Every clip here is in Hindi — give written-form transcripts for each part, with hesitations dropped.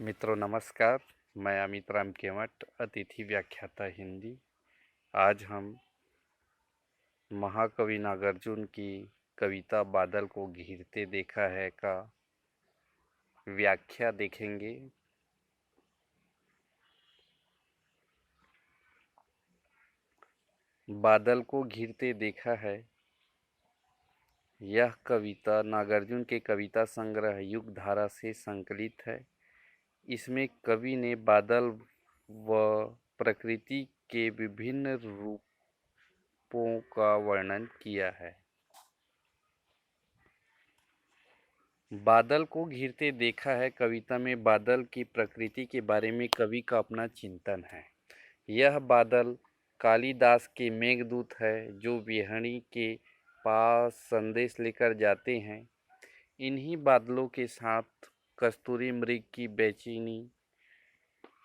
मित्रों नमस्कार। मैं अमित राम केवट, अतिथि व्याख्याता हिंदी। आज हम महाकवि नागार्जुन की कविता बादल को घिरते देखा है का व्याख्या देखेंगे। बादल को घिरते देखा है, यह कविता नागार्जुन के कविता संग्रह युग धारा से संकलित है। इसमें कवि ने बादल व प्रकृति के विभिन्न रूपों का वर्णन किया है। बादल को घिरते देखा है कविता में बादल की प्रकृति के बारे में कवि का अपना चिंतन है। यह बादल कालिदास के मेघदूत है जो बिहणी के पास संदेश लेकर जाते हैं। इन्हीं बादलों के साथ कस्तूरी मृग की बेचैनी,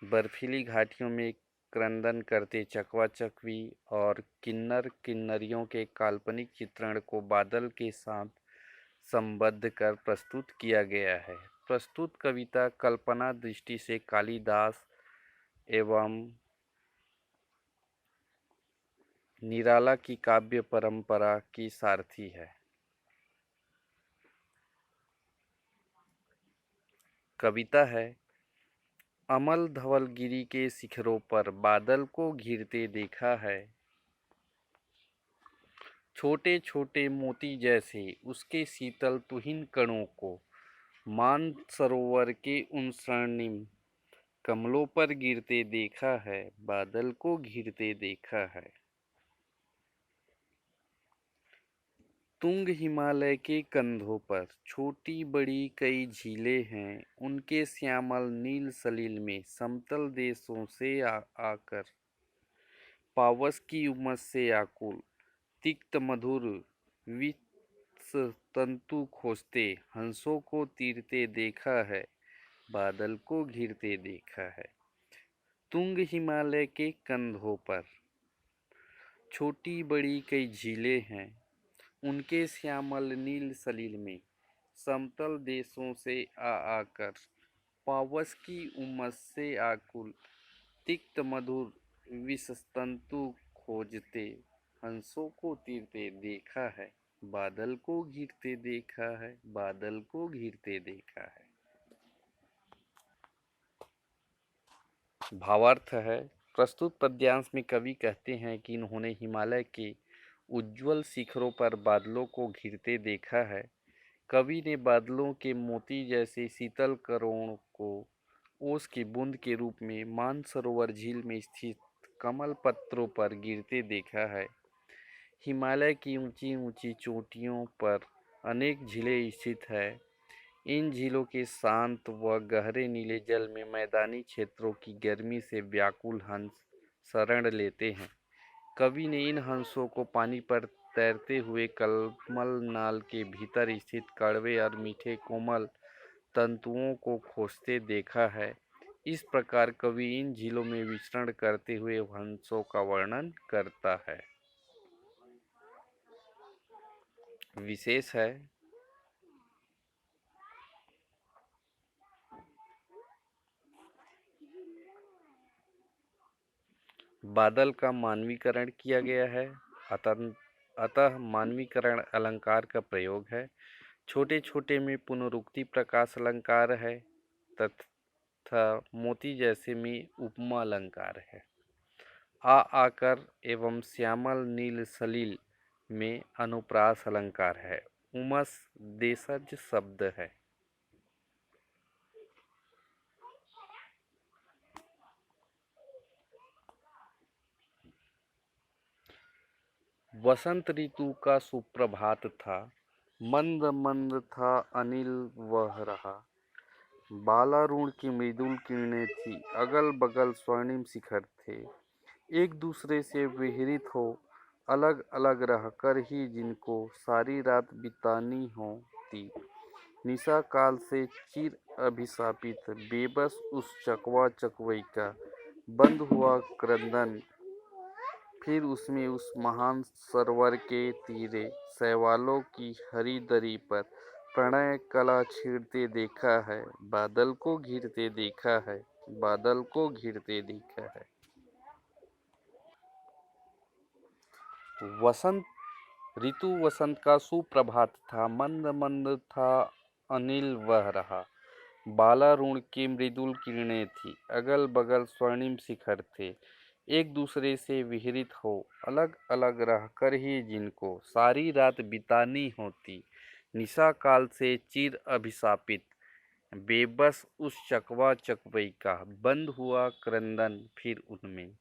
बर्फीली घाटियों में क्रंदन करते चकवा चकवी और किन्नर किन्नरियों के काल्पनिक चित्रण को बादल के साथ संबद्ध कर प्रस्तुत किया गया है। प्रस्तुत कविता कल्पना दृष्टि से कालिदास एवं निराला की काव्य परंपरा की सारथी है। कविता है, अमल धवलगिरी के शिखरों पर बादल को घिरते देखा है। छोटे छोटे मोती जैसे उसके शीतल तुहिन कणों को मानसरोवर के उन स्वर्णिम कमलों पर गिरते देखा है। बादल को घिरते देखा है। तुंग हिमालय के कंधों पर छोटी बड़ी कई झीलें हैं। उनके श्यामल नील सलिल में समतल देशों से आकर पावस की उमस से आकुल तिक्त मधुर विष तंतु खोजते हंसों को तीरते देखा है। बादल को घिरते देखा है। तुंग हिमालय के कंधों पर छोटी बड़ी कई झीलें हैं। उनके श्यामल नील सलिल में समतल देशों से आकर पावस की उमस से आकुल तिक्त मधुर विषतंतु खोजते हंसों को तीरते देखा है। बादल को घिरते देखा है। बादल को घिरते देखा है। भावार्थ है, प्रस्तुत पद्यांश में कवि कहते हैं कि इन्होंने हिमालय के उज्ज्वल शिखरों पर बादलों को घिरते देखा है। कवि ने बादलों के मोती जैसे शीतल कणों को ओस की बूंद के रूप में मानसरोवर झील में स्थित कमल पत्रों पर गिरते देखा है। हिमालय की ऊंची ऊंची चोटियों पर अनेक झीलें स्थित है। इन झीलों के शांत व गहरे नीले जल में मैदानी क्षेत्रों की गर्मी से व्याकुल हंस शरण लेते हैं। कवि ने इन हंसों को पानी पर तैरते हुए कमल नाल के भीतर स्थित कड़वे और मीठे कोमल तंतुओं को खोजते देखा है। इस प्रकार कवि इन झीलों में विचरण करते हुए हंसों का वर्णन करता है। विशेष है, बादल का मानवीकरण किया गया है। अतः मानवीकरण अलंकार का प्रयोग है। छोटे छोटे में पुनरुक्ति प्रकाश अलंकार है तथा मोती जैसे में उपमा अलंकार है। आकर एवं श्यामल नील सलिल में अनुप्रास अलंकार है। उमस देशज शब्द है। वसंत ऋतु का सुप्रभात था। मंद मंद था अनिल वह रहा। बालारूढ़ की मृदुल किरणें थी। अगल बगल स्वर्णिम शिखर थे। एक दूसरे से विहरित हो अलग अलग रहकर ही जिनको सारी रात बितानी होती। निशा काल से चिर अभिशापित बेबस उस चकवा चकवई का बंद हुआ क्रंदन। फिर उसमें उस महान सरोवर के तीरे शैवालों की हरी दरी पर प्रणय कला छीड़ते देखा है, बादल को घिरते देखा है, बादल को घिरते देखा है। वसंत ऋतु वसंत का सुप्रभात था, मंद मंद था अनिल बह रहा। बालारुण की मृदुल किरणें थी, अगल बगल स्वर्णिम शिखर थे, एक दूसरे से विहरित हो, अलग अलग रहकर ही जिनको सारी रात बितानी होती। निशा काल से चिर अभिशापित बेबस उस चकवा चकवई का बंद हुआ क्रंदन फिर उनमें।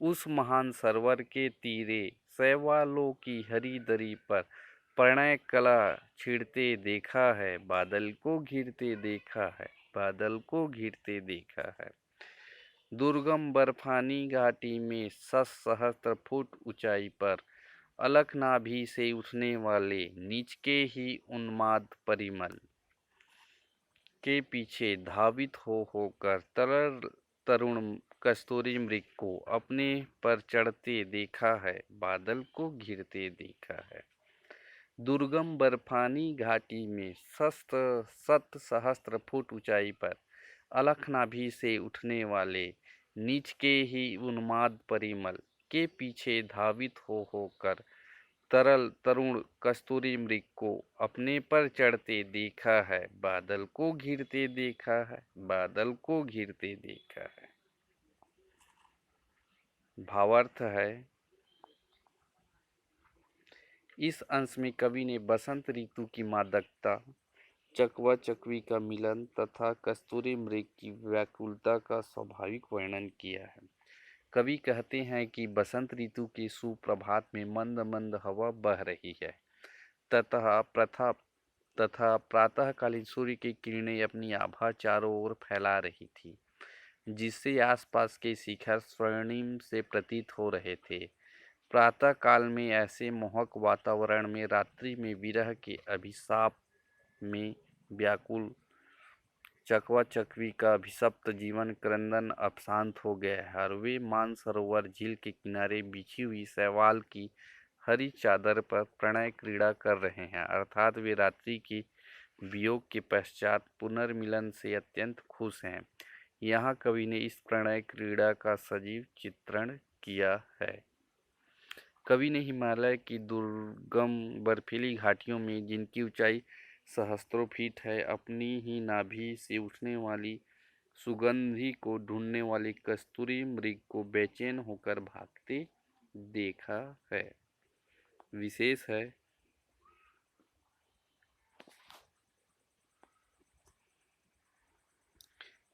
उस महान सरोवर के तीरे शैवालों की हरी दरी पर प्रणय कला छिड़ते देखा है, बादल को घिरते देखा है, बादल को घिरते देखा है। दुर्गम बर्फानी घाटी में 7 सहस्त्र फुट ऊंचाई पर अलख नाभि से उठने वाले नीच के ही उन्माद परिमल के पीछे धावित होकर तरल तरुण कस्तूरी मृग को अपने पर चढ़ते देखा है, बादल को घिरते देखा है। दुर्गम बर्फानी घाटी में 7 सहस्त्र फुट ऊंचाई पर अलख नाभि से उठने वाले नीच के ही उन्माद परिमल के पीछे धावित होकर तरल तरुण कस्तूरी मृग को अपने पर चढ़ते देखा है, बादल को घिरते देखा है, बादल को घिरते देखा है। भावार्थ है, इस अंश में कवि ने बसंत ऋतु की मादकता, चकवा चकवी का मिलन तथा कस्तूरी मृग की व्याकुलता का स्वाभाविक वर्णन किया है। कवि कहते हैं कि बसंत ऋतु के सुप्रभात में मंद मंद हवा बह रही है तथा प्रातःकालीन सूर्य की किरणें अपनी आभा चारों ओर फैला रही थी, जिससे आसपास के शिखर स्वर्णिम से प्रतीत हो रहे थे। प्रातः काल में ऐसे मोहक वातावरण में रात्रि में विरह के अभिशाप में व्याकुल चकवा चकवी का अभिशप्त जीवन क्रंदन अब शांत हो गया है और वे मानसरोवर झील के किनारे बिछी हुई शैवाल की हरी चादर पर प्रणय क्रीड़ा कर रहे हैं, अर्थात वे रात्रि की वियोग के पश्चात पुनर्मिलन से अत्यंत खुश हैं। यहाँ कवि ने इस प्रणय क्रीड़ा का सजीव चित्रण किया है। कवि ने हिमालय की दुर्गम बर्फीली घाटियों में, जिनकी ऊंचाई सहस्त्रों फीट है, अपनी ही नाभि से उठने वाली सुगंधि को ढूंढने वाली कस्तूरी मृग को बेचैन होकर भागते देखा है। विशेष है,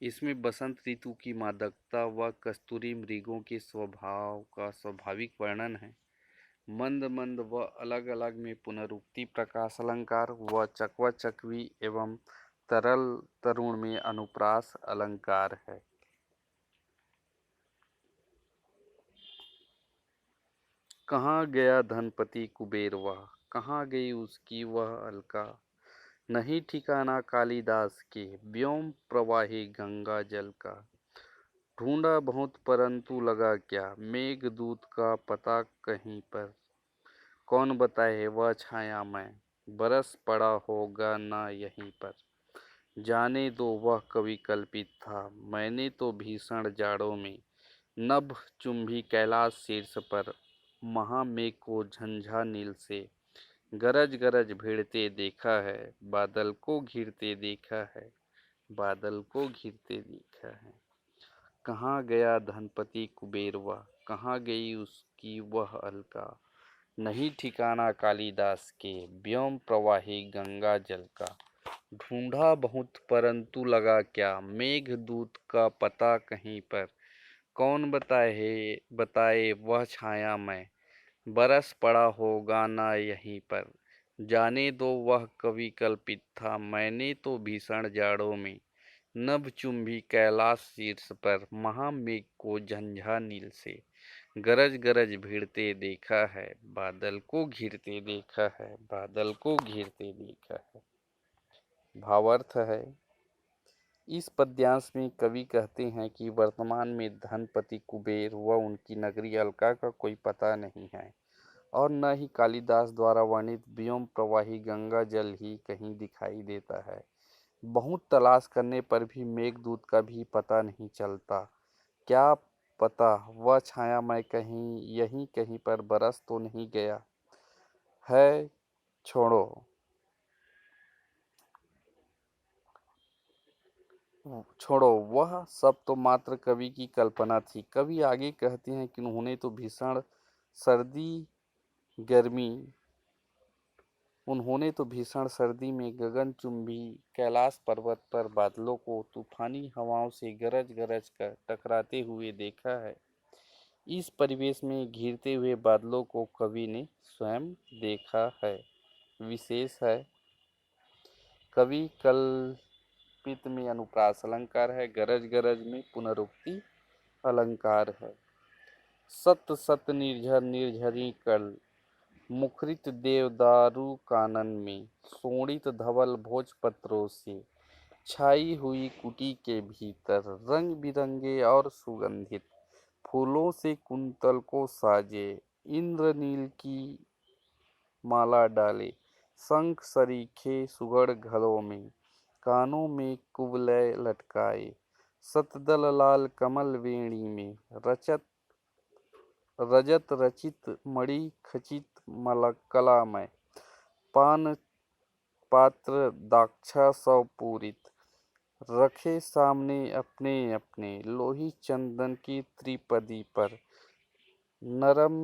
इसमें बसंत ऋतु की मादकता व कस्तूरी मृगों के स्वभाव का स्वाभाविक वर्णन है। मंद मंद व अलग अलग में पुनरुक्ति, प्रकाश अलंकार व चकवा चकवी एवं तरल तरुण में अनुप्रास अलंकार है। कहाँ गया धनपति कुबेर वह, कहाँ गई उसकी वह अलका। नहीं ठिकाना कालिदास के व्योम प्रवाही गंगा जल का। ढूंढा बहुत परंतु लगा क्या, मेघदूत का पता कहीं पर। कौन बताए वह छाया में, बरस पड़ा होगा ना यहीं पर। जाने दो वह कवि कल्पित था, मैंने तो भीषण जाड़ों में नभ चुंबी कैलाश शीर्ष पर महामेघ को झंझा नील से गरज गरज भिड़ते देखा है, बादल को घिरते देखा है, बादल को घिरते देखा है। कहाँ गया धनपति कुबेर वह, कहाँ गई उसकी वह अलका। नहीं ठिकाना कालिदास के व्योम प्रवाही गंगा जल का। ढूंढा बहुत परंतु लगा क्या, मेघदूत का पता कहीं पर। कौन बताए वह छाया में, बरस पड़ा होगा ना यहीं पर। जाने दो वह कवि कल्पित था, मैंने तो भीषण जाड़ों में नभ चुंबी कैलाश शीर्ष पर महामेघ को झंझा नील से गरज गरज भिड़ते देखा है, बादल को घिरते देखा है, बादल को घिरते देखा है। भावार्थ है, इस पद्यांश में कवि कहते हैं कि वर्तमान में धनपति कुबेर व उनकी नगरी अलका का कोई पता नहीं है। और न ही कालिदास द्वारा वर्णित व्योम प्रवाही गंगा जल ही कहीं दिखाई देता है। बहुत तलाश करने पर भी मेघदूत का भी पता नहीं चलता। क्या पता वह छायामय कहीं यहीं कहीं पर बरस तो नहीं गया है। छोड़ो छोड़ो, वह सब तो मात्र कवि की कल्पना थी। कवि आगे कहते हैं कि सर्दी गर्मी उन्होंने तो भीषण सर्दी में गगनचुंबी कैलाश पर्वत पर बादलों को तूफानी हवाओं से गरज गरज कर टकराते हुए देखा है। इस परिवेश में घिरते हुए बादलों को कवि ने स्वयं देखा है। विशेष है, कवि कल्पित में अनुप्रास अलंकार है, गरज गरज में पुनरुक्ति अलंकार है। सत सत निर्झर निर्झरी कल मुखरित देवदारू कानन में शोणित धवल भोजपत्रों से छाई हुई कुटी के भीतर रंग बिरंगे और सुगंधित फूलों से कुंतल को साजे इंद्रनील की माला डाले शंख सरीखे सुगढ़ घड़ों में कानों में कुबलय लटकाए सतदल लाल कमल वेणी में रचत रजत रचित मणि खचित मलकला में पान पात्र दाक्षा सौ पूरित रखे सामने अपने अपने लोही चंदन की त्रिपदी पर नरम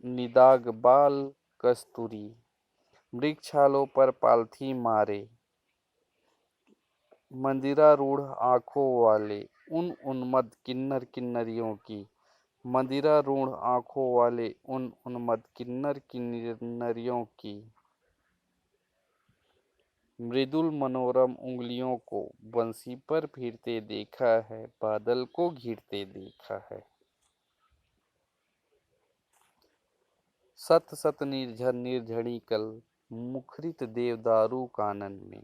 निदाग बाल कस्तूरी वृक्षालों पर पालथी मारे मंदिरारूढ़ आंखों वाले उन उन्मत्त किन्नर किन्नरियों की मंदिरारूढ़ आंखों वाले उन उन्मत्त किन्नर किन्नरियों की मृदुल मनोरम उंगलियों को बंसी पर फिरते देखा है, बादल को घिरते देखा है। सत सत निर्झर निर्झरी कल मुखरित देवदारू कानन में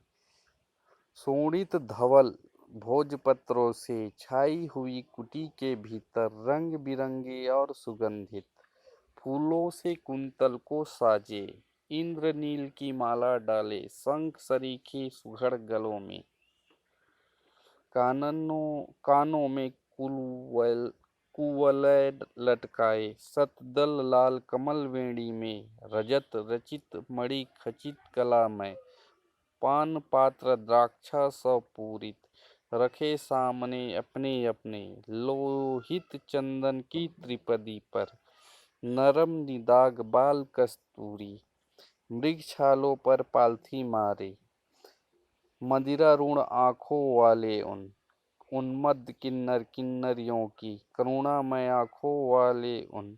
शोणित धवल भोजपत्रों से छाई हुई कुटी के भीतर रंग बिरंगे और सुगंधित फूलों से कुंतल को साजे इंद्रनील की माला डाले शंख सरीखे सुघड़ गलों में कानों में कुवलय लटकाए सतदल लाल कमल वेणी में रजत रचित मणि खचित कला में पान पात्र द्राक्षा सौ पूरित रखे सामने अपने अपने लोहित चंदन की त्रिपदी पर नरम निदाग बाल कस्तूरी मृगछालों पर पालथी मारे मदिरारूढ़ आंखों वाले उन उन्मत्त किन्नर किन्नरियों की करुणामय आंखों वाले उन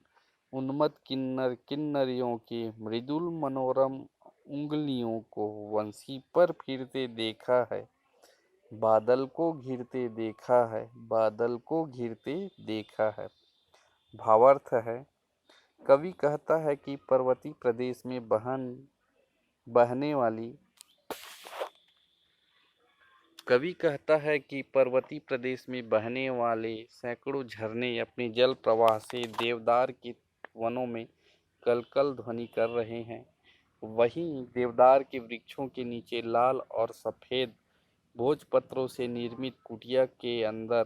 उन्मत्त किन्नर किन्नरियों की मृदुल मनोरम उंगलियों को वंशी पर फिरते देखा है, बादल को घिरते देखा है, बादल को घिरते देखा है। भावार्थ है, कवि कहता है कि पर्वतीय प्रदेश में बहने वाली कवि कहता है कि पर्वतीय प्रदेश में बहने वाले सैकड़ों झरने अपने जल प्रवाह से देवदार के वनों में कलकल ध्वनि कर रहे हैं। वहीं देवदार के वृक्षों के नीचे लाल और सफ़ेद भोजपत्रों से निर्मित कुटिया के अंदर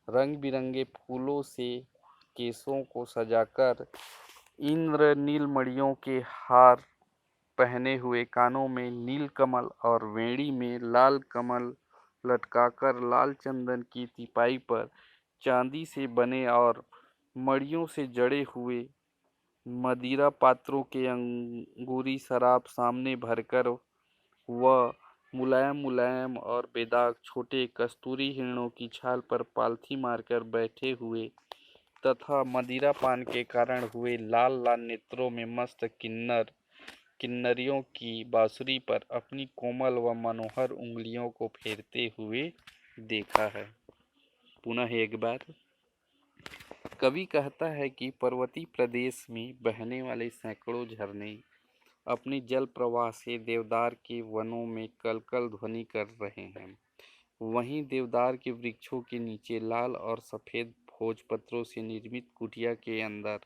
रंग बिरंगे फूलों से केशों को सजाकर इंद्र नीलमणियों के हार पहने हुए कानों में नीलकमल और वेणी में लाल कमल लटकाकर लाल चंदन की तिपाई पर चांदी से बने और मड़ियों से जड़े हुए मदिरा पात्रों के अंगूरी शराब सामने भरकर वह मुलायम मुलायम और बेदाग छोटे कस्तूरी हिरणों की छाल पर पालथी मारकर बैठे हुए तथा मदिरा पान के कारण हुए लाल लाल नेत्रों में मस्त किन्नरियों की बांसुरी पर अपनी कोमल व मनोहर उंगलियों को फेरते हुए देखा है। पुनः एक बार कवि कहता है कि पर्वतीय प्रदेश में बहने वाले सैकड़ों झरने अपनी जल प्रवाह से देवदार के वनों में कलकल ध्वनि कर रहे हैं। वहीं देवदार के वृक्षों के नीचे लाल और सफ़ेद भोजपत्रों से निर्मित कुटिया के अंदर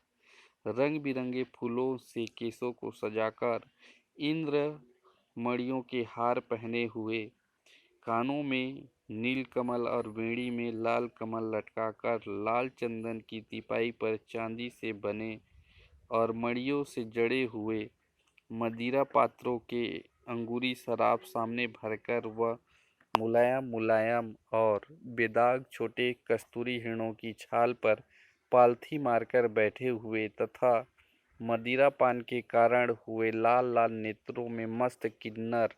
रंग बिरंगे फूलों से केसों को सजाकर, इंद्र मणियों के हार पहने हुए, कानों में नीलकमल और बेड़ी में लाल कमल लटकाकर, लाल चंदन की तिपाई पर चांदी से बने और मड़ियों से जड़े हुए मदिरा पात्रों के अंगूरी शराब सामने भरकर, वह मुलायम मुलायम और बेदाग छोटे कस्तूरी हिरणों की छाल पर पालथी मारकर बैठे हुए तथा मदिरा पान के कारण हुए लाल लाल नेत्रों में मस्त किन्नर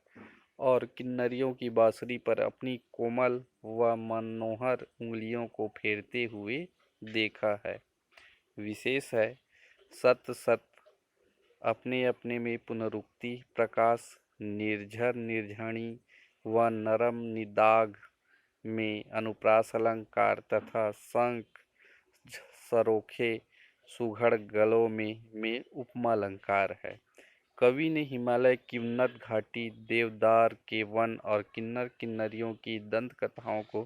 और किन्नरियों की बांसुरी पर अपनी कोमल व मनोहर उंगलियों को फेरते हुए देखा है। विशेष है सत सत अपने अपने में पुनरुक्ति, प्रकाश, निर्झर निर्झणी व नरम निदाघ में अनुप्रास अलंकार तथा शंख सरोखे सुघड़ गलों में उपमा अलंकार है। कवि ने हिमालय की उन्नत घाटी, देवदार के वन और किन्नर किन्नरियों की दंत कथाओं को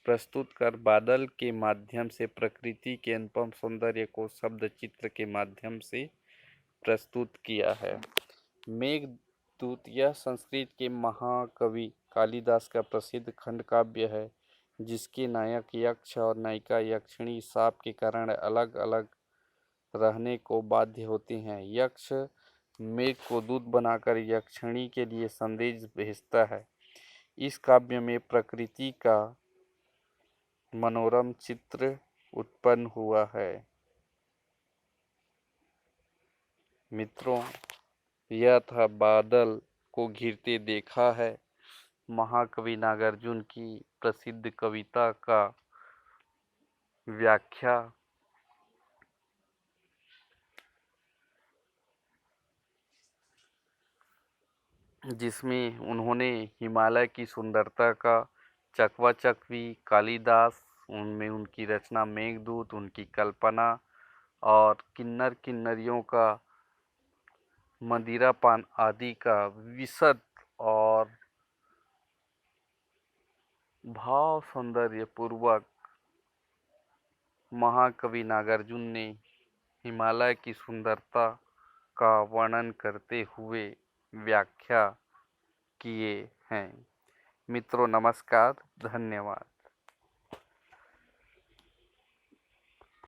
प्रस्तुत कर बादल के माध्यम से प्रकृति के अनुपम सौंदर्य को शब्द चित्र के माध्यम से प्रस्तुत किया है। मेघदूत यह संस्कृत के महाकवि कालिदास का प्रसिद्ध खंड काव्य है, जिसके नायक यक्ष और नायिका यक्षिणी शाप के कारण अलग अलग रहने को बाध्य होती हैं। यक्ष मेघ को दूत बनाकर यक्षिणी के लिए संदेश भेजता है। इस काव्य में प्रकृति का मनोरम चित्र उत्पन्न हुआ है। मित्रों, यह था बादल को घिरते देखा है, महाकवि नागार्जुन की प्रसिद्ध कविता का व्याख्या, जिसमें उन्होंने हिमालय की सुंदरता का चकवा चकवी, कालिदास उनमें उनकी रचना मेघदूत, उनकी कल्पना और किन्नर किन्नरियों का मदिरा पान आदि का विशद और भाव सौंदर्य पूर्वक महाकवि नागार्जुन ने हिमालय की सुंदरता का वर्णन करते हुए व्याख्या किए हैं। मित्रों, नमस्कार, धन्यवाद।